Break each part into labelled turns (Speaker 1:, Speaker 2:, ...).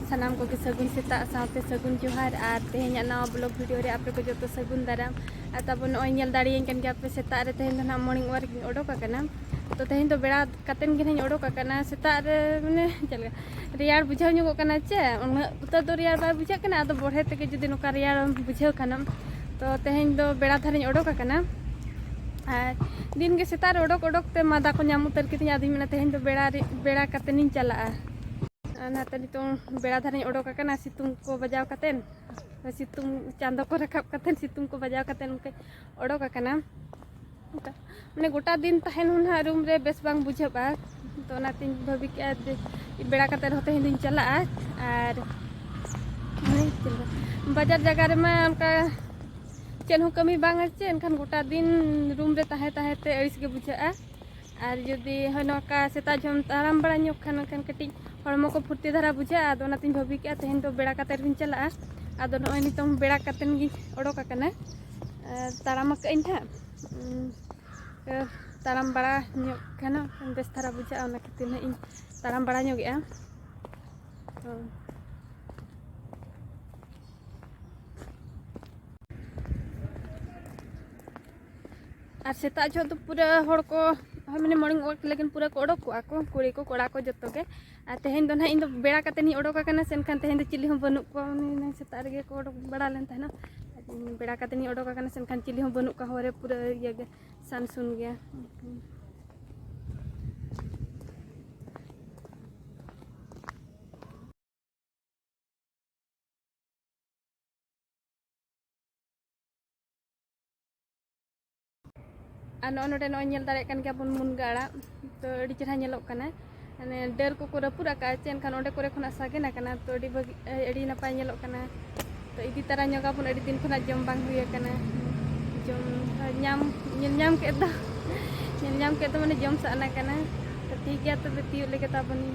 Speaker 1: सानाम को सगुन सेता साथे सगुन जोहार और तेहें नवा ब्लॉग वीडियो रे आपे को जो सगुन दाराम तब नई दाड़ियां कन गया पे सेता रे तेहें ना मॉर्निंग वर्क ओडोक आकना तो तेहें बेड़ा कतेन गे ओडोक आकना सेता रे माने चल रेयार बुझाव ᱧᱚᱜᱚᱜ ᱠᱟᱱᱟ ᱪᱮ उतना तो रेयार बाय बुझाग कना आदो बढ़े तक जुदी नोका रेयार बुझाव खानम तो तेहें दो बेड़ा धारिं ओडोक आकना और दिन के सेता रे ओडोक ते मादा को नाम उतर कितिन आदि मेना तेहें दो बेड़ा कतेनिन चला नाते नितों बेड़ा धारिं ओडोक आकना सितुंग को बजाव कतेन सितुंग चांदो को रखाब कतेन सितुंग को बजाव कतेन उनके ओडोक आकना माने गोटा दिन तहेन हुना रूम रे बेस बांग बुझाबा तो नातिन भाभी के बेड़ा कते रहते हैं दिन चला और बाजार जगह रे में उनका चेन हो कमी बांग चे एनखान गोटा दिन रूम रे ताहे ताहे ते अड़िस गे बुझाआ और जुदी नौका सेता जम ताराम बड़ा ᱧᱚᱜ खान खान कटिंग हड़मो को फुर्ती धारा बुझा आदो नातिन भाभी के तेहें तो बेड़ा कते रिन चला आदो नय नितों बेड़ा कतेन गी ओडोक आकना ताराम कइन था ताराम बड़ा ᱧᱚᱜ खाना बेस धारा बुझा ओना खातिर इन ताराम बड़ा ᱧᱚᱜᱮᱟ और सेता जो तो पूरा हड़ को मैंने मॉर्निंग वॉक लेकिन पूरा को ओडोक को कुड़ी को कोड़ा को जतो के तेहें दो ना इन बेड़ा कते नि ओडोक आकना सेनखान तेहें दो चिली हो बनु को सेता रे को ओडोक बड़ा लेन थाना बेड़ा कते नि ओडोक आकना सेनखान चिली हो बनु का होरे पूरा ये गे सान सुन गया नोडे नल दाड़े बन मुनगा आड़ा तो अड़ी चेहरा नेलोग कना माने डेर को रपुर आका चे एनखान ओंडे कोरे खना सागेन आकना तो अड़ी भागी अड़ी नपाय नेलोग कना तो इदी तारा ᱧᱚᱜᱟ बन अड़ी दिन खना जम बांग हुई आकना जम ᱧᱟᱢ के तो माने जम साना कना तो ठीक गया तो तियो लेके ताबनी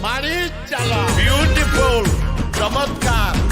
Speaker 2: मारी चला ब्यूटीफुल चमत्कार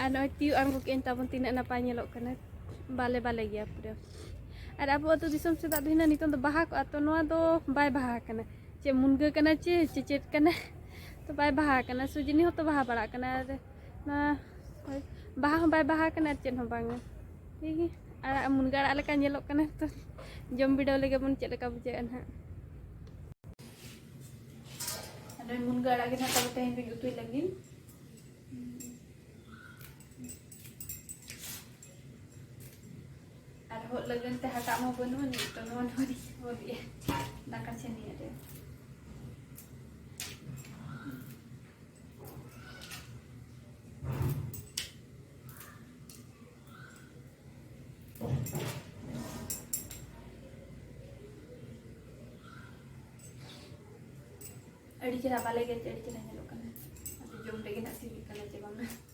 Speaker 1: नय तियो आंगो के ताबन तीना नपाय नेलोग कना बाले बाले गया पूरा और अब अतो दिसम से दादो हिना नितों तो बाहा को तो नोआ दो बाय बाहा कना चे मुनगा कना चे चेचेट कना तो बाय बाहा कना सुजनी हो तो बाहा बड़ा कना ना बाहा हो बाय बाहा कना चेन हो बांग ठीक है और मुनगा आड़ा लेका नेलोग कना तो जम बिडाव लेगे बन चेद लेका बुझाएगा ना अरे मुनगा आड़ा के ना तब तेहें पे उतुई लगी और लगन ते हटा मो बनु नि तो नोन होरी होरी दाका छेनी अरे अड़ी चेहरा बाले गे अड़ी चेहरा नेलो कना जम लेगे ना सिबी कना जे बांग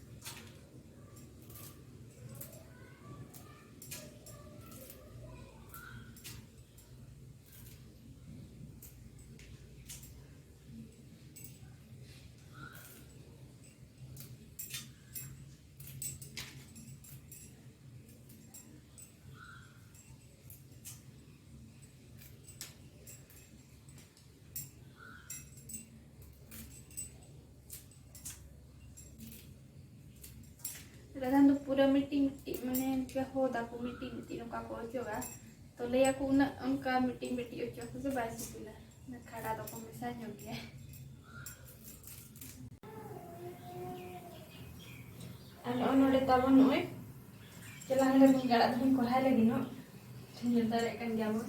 Speaker 1: Radhan tuh pura miti mana dia hoda aku miti nuka ko coba. तो ले aku उनका मीटिंग ओचो से बाइस पिला ना खड़ा तो को मिसा हो गया अन ओनोडे तबन नोय चला ले गड़ा धन कोहाय लगी नो झंझर दारे कन जाबो